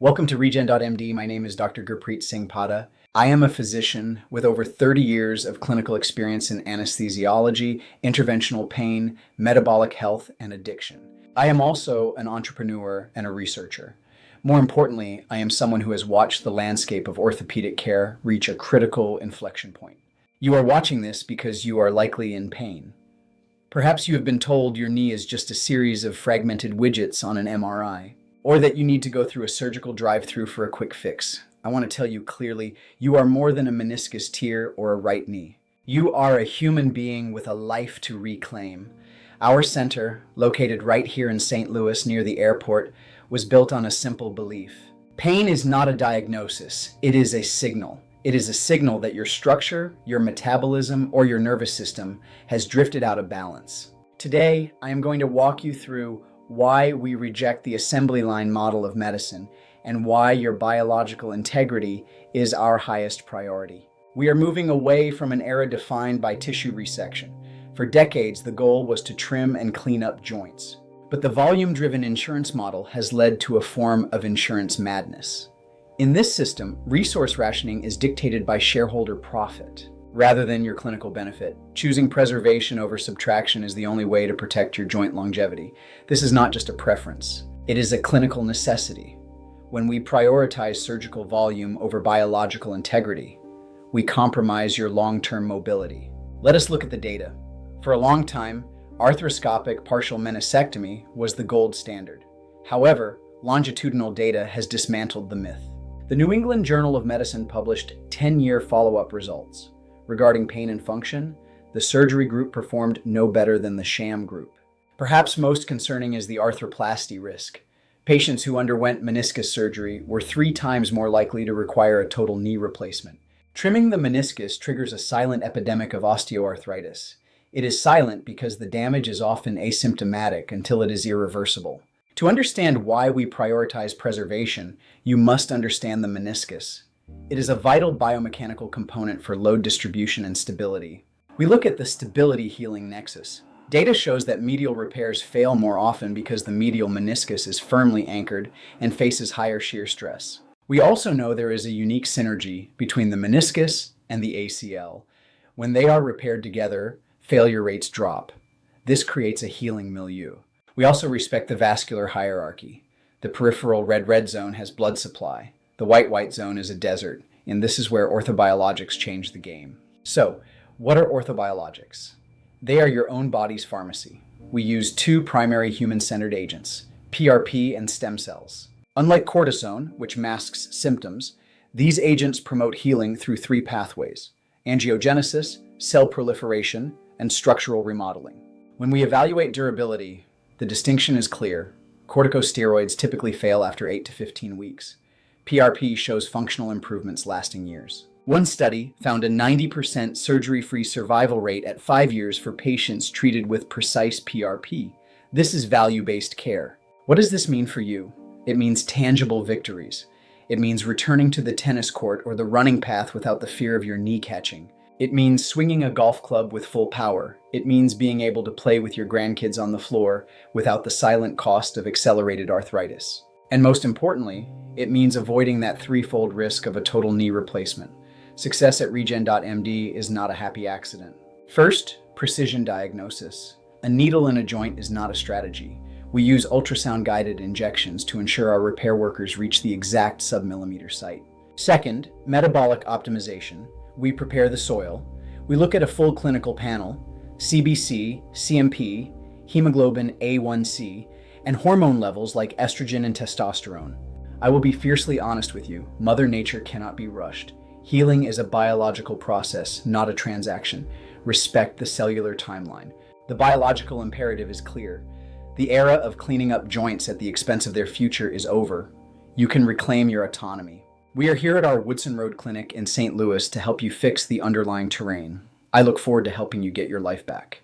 Welcome to Regen.md. My name is Dr. Gurpreet Singh Padda. I am a physician with over 30 years of clinical experience in anesthesiology, interventional pain, metabolic health, and addiction. I am also an entrepreneur and a researcher. More importantly, I am someone who has watched the landscape of orthopedic care reach a critical inflection point. You are watching this because you are likely in pain. Perhaps you have been told your knee is just a series of fragmented widgets on an MRI, or that you need to go through a surgical drive-through for a quick fix. I want to tell you clearly, you are more than a meniscus tear or a right knee. You are a human being with a life to reclaim. Our center, located right here in St. Louis near the airport, was built on a simple belief. Pain is not a diagnosis, it is a signal. It is a signal that your structure, your metabolism, or your nervous system has drifted out of balance. Today, I am going to walk you through why we reject the assembly line model of medicine and why your biological integrity is our highest priority. We are moving away from an era defined by tissue resection. For decades, the goal was to trim and clean up joints. But the volume-driven insurance model has led to a form of insurance madness. In this system, resource rationing is dictated by shareholder profit rather than your clinical benefit. Choosing preservation over subtraction is the only way to protect your joint longevity. This is not just a preference. It is a clinical necessity. When we prioritize surgical volume over biological integrity, we compromise your long-term mobility. Let us look at the data. For a long time, arthroscopic partial meniscectomy was the gold standard. However, longitudinal data has dismantled the myth. The New England Journal of Medicine published 10-year follow-up results. Regarding pain and function, the surgery group performed no better than the sham group. Perhaps most concerning is the arthroplasty risk. Patients who underwent meniscus surgery were 3 times more likely to require a total knee replacement. Trimming the meniscus triggers a silent epidemic of osteoarthritis. It is silent because the damage is often asymptomatic until it is irreversible. To understand why we prioritize preservation, you must understand the meniscus. It is a vital biomechanical component for load distribution and stability. We look at the stability healing nexus. Data shows that medial repairs fail more often because the medial meniscus is firmly anchored and faces higher shear stress. We also know there is a unique synergy between the meniscus and the ACL. When they are repaired together, failure rates drop. This creates a healing milieu. We also respect the vascular hierarchy. The peripheral red-red zone has blood supply. The white-white zone is a desert, and this is where orthobiologics change the game. So, what are orthobiologics? They are your own body's pharmacy. We use 2 primary human-centered agents, PRP and stem cells. Unlike cortisone, which masks symptoms, these agents promote healing through 3 pathways: angiogenesis, cell proliferation, and structural remodeling. When we evaluate durability, the distinction is clear. Corticosteroids typically fail after 8 to 15 weeks. PRP shows functional improvements lasting years. One study found a 90% surgery-free survival rate at 5 years for patients treated with precise PRP. This is value-based care. What does this mean for you? It means tangible victories. It means returning to the tennis court or the running path without the fear of your knee catching. It means swinging a golf club with full power. It means being able to play with your grandkids on the floor without the silent cost of accelerated arthritis. And most importantly, it means avoiding that 3-fold risk of a total knee replacement. Success at Regen.md is not a happy accident. First, precision diagnosis. A needle in a joint is not a strategy. We use ultrasound-guided injections to ensure our repair workers reach the exact sub-millimeter site. Second, metabolic optimization. We prepare the soil. We look at a full clinical panel: CBC, CMP, hemoglobin A1C, and hormone levels like estrogen and testosterone. I will be fiercely honest with you. Mother Nature cannot be rushed. Healing is a biological process, not a transaction. Respect the cellular timeline. The biological imperative is clear. The era of cleaning up joints at the expense of their future is over. You can reclaim your autonomy. We are here at our Woodson Road Clinic in St. Louis to help you fix the underlying terrain. I look forward to helping you get your life back.